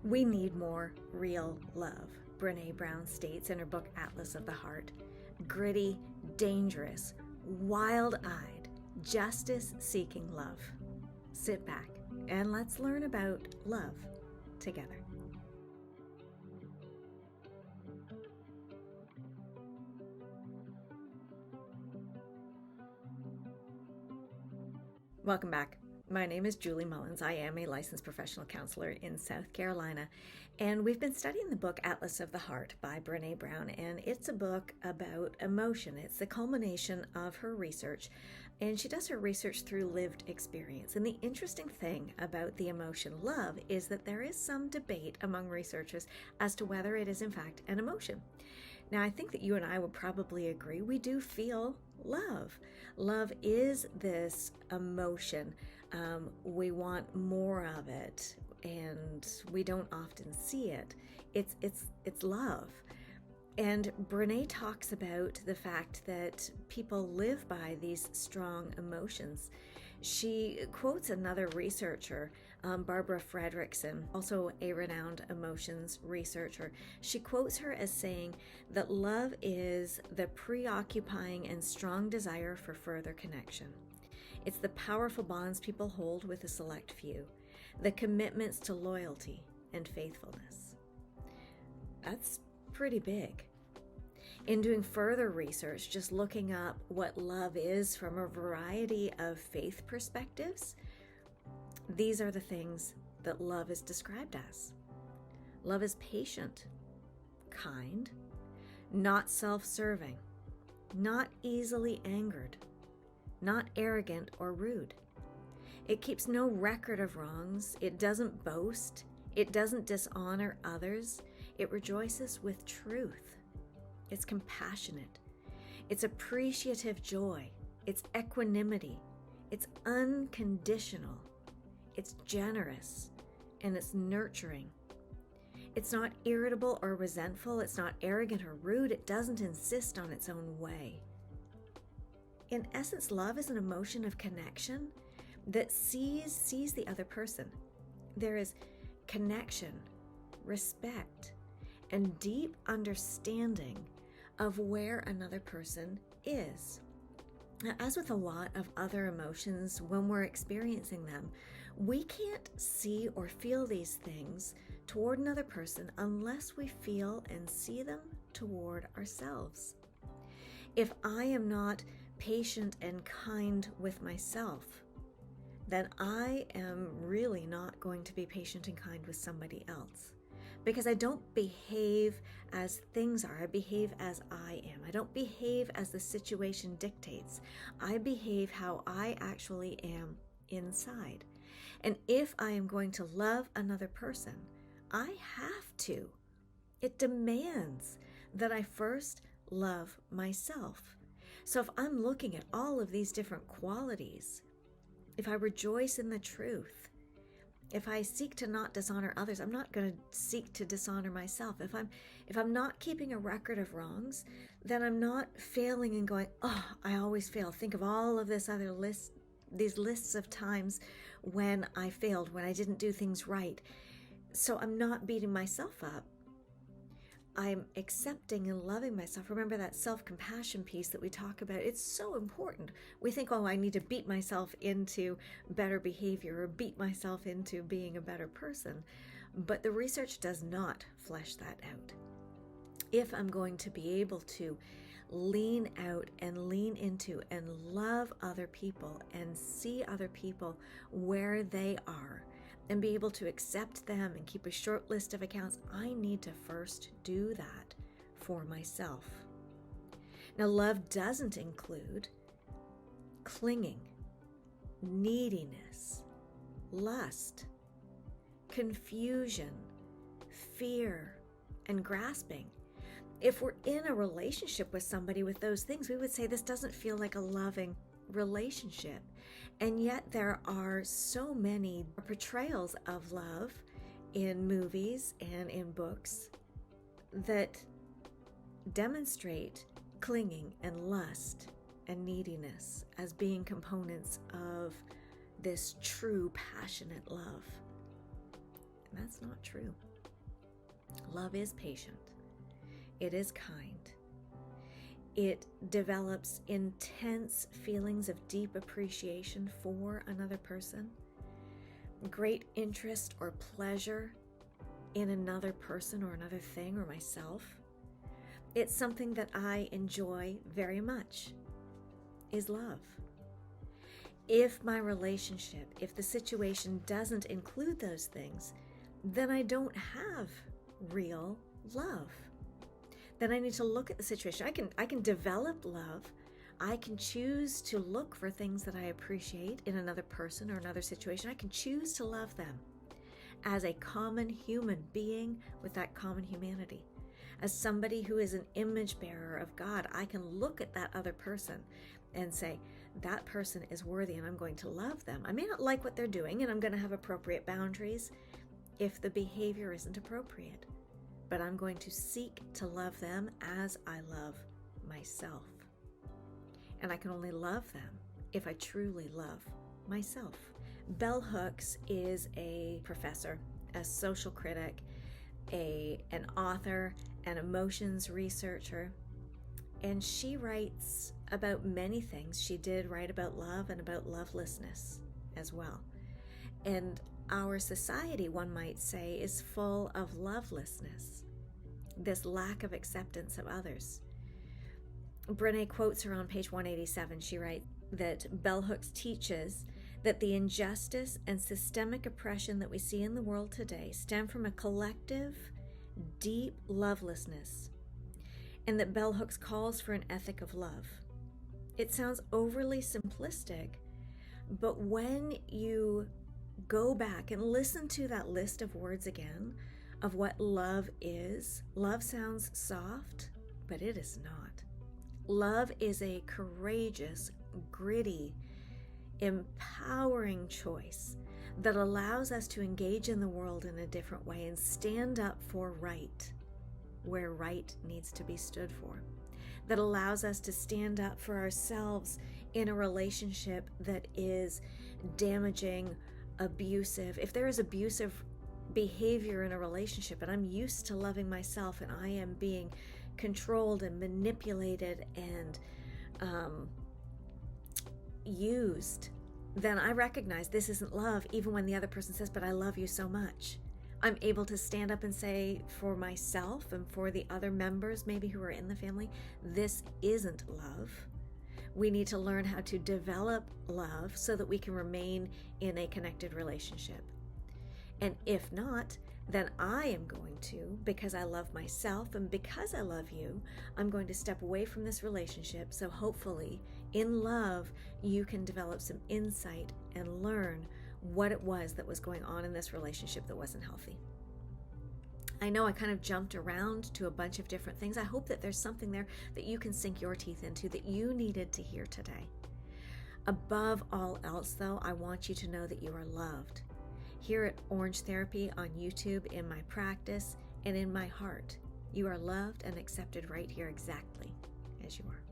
We need more real love, Brené Brown states in her book Atlas of the Heart. Gritty, dangerous, wild-eyed, justice-seeking love. Sit back and let's learn about love together. Welcome back. My name is Julie Mullins. I am a licensed professional counselor in South Carolina, and we've been studying the book Atlas of the Heart by Brené Brown, and it's a book about emotion. It's the culmination of her research, and she does her research through lived experience. And the interesting thing about the emotion love is that there is some debate among researchers as to whether it is in fact an emotion. Now, I think that you and I would probably agree we do feel love. Love is this emotion. We want more of it, and we don't often see it. It's love. And Brené talks about the fact that people live by these strong emotions. She quotes another researcher, Barbara Fredrickson, also a renowned emotions researcher. She quotes her as saying that love is the preoccupying and strong desire for further connection. It's the powerful bonds people hold with a select few, the commitments to loyalty and faithfulness. That's pretty big. In doing further research, just looking up what love is from a variety of faith perspectives, these are the things that love is described as. Love is patient, kind, not self-serving, not easily angered, not arrogant or rude. It keeps no record of wrongs. It doesn't boast. It doesn't dishonor others. It rejoices with truth. It's compassionate. It's appreciative joy. It's equanimity. It's unconditional. It's generous. And it's nurturing. It's not irritable or resentful. It's not arrogant or rude. It doesn't insist on its own way. In essence, love is an emotion of connection that sees the other person. There is connection, respect, and deep understanding of where another person is. Now, as with a lot of other emotions, when we're experiencing them, we can't see or feel these things toward another person unless we feel and see them toward ourselves. If I am not patient and kind with myself, then I am really not going to be patient and kind with somebody else. Because I don't behave as things are. I behave as I am. I don't behave as the situation dictates. I behave how I actually am inside. And if I am going to love another person, I have to. It demands that I first love myself. So if I'm looking at all of these different qualities, if I rejoice in the truth, if I seek to not dishonor others, I'm not going to seek to dishonor myself. If I'm not keeping a record of wrongs, then I'm not failing and going, oh, I always fail. Think of all of these lists of times when I failed, when I didn't do things right. So I'm not beating myself up. I'm accepting and loving myself. Remember that self-compassion piece that we talk about. It's so important. We think, oh, I need to beat myself into better behavior or beat myself into being a better person. But the research does not flesh that out. If I'm going to be able to lean out and lean into and love other people and see other people where they are, and be able to accept them and keep a short list of accounts, I need to first do that for myself. Now, love doesn't include clinging, neediness, lust, confusion, fear, and grasping. If we're in a relationship with somebody with those things, we would say this doesn't feel like a loving relationship. And yet there are so many portrayals of love in movies and in books that demonstrate clinging and lust and neediness as being components of this true passionate love. And That's not true. Love is patient. It is kind. It develops intense feelings of deep appreciation for another person, great interest or pleasure in another person or another thing or myself. It's something that I enjoy very much, is love. If my relationship, if the situation doesn't include those things, then I don't have real love. Then I need to look at the situation. I can develop love. I can choose to look for things that I appreciate in another person or another situation. I can choose to love them as a common human being with that common humanity. As somebody who is an image bearer of God, I can look at that other person and say, that person is worthy and I'm going to love them. I may not like what they're doing and I'm going to have appropriate boundaries if the behavior isn't appropriate, but I'm going to seek to love them as I love myself. And I can only love them if I truly love myself. Bell Hooks is a professor, a social critic, an author, an emotions researcher, and she writes about many things. She did write about love and about lovelessness as well. And our society, one might say, is full of lovelessness, this lack of acceptance of others. Brené quotes her on page 187. She writes that Bell Hooks teaches that the injustice and systemic oppression that we see in the world today stem from a collective, deep lovelessness, and that Bell Hooks calls for an ethic of love. It sounds overly simplistic, but when you go back and listen to that list of words again of what love is, love sounds soft, but it is not. Love is a courageous, gritty, empowering choice that allows us to engage in the world in a different way and stand up for right where right needs to be stood for. That allows us to stand up for ourselves in a relationship that is damaging, abusive. If there is abusive behavior in a relationship and I'm used to loving myself and I am being controlled and manipulated and used, then I recognize this isn't love, even when the other person says, but I love you so much. I'm able to stand up and say for myself and for the other members maybe who are in the family, this isn't love. We need to learn how to develop love so that we can remain in a connected relationship. And if not, then I am going to, because I love myself and because I love you, I'm going to step away from this relationship. So hopefully in love, you can develop some insight and learn what it was that was going on in this relationship that wasn't healthy. I know I kind of jumped around to a bunch of different things. I hope that there's something there that you can sink your teeth into that you needed to hear today. Above all else, though, I want you to know that you are loved. Here at Orange Therapy on YouTube, in my practice, and in my heart, you are loved and accepted right here exactly as you are.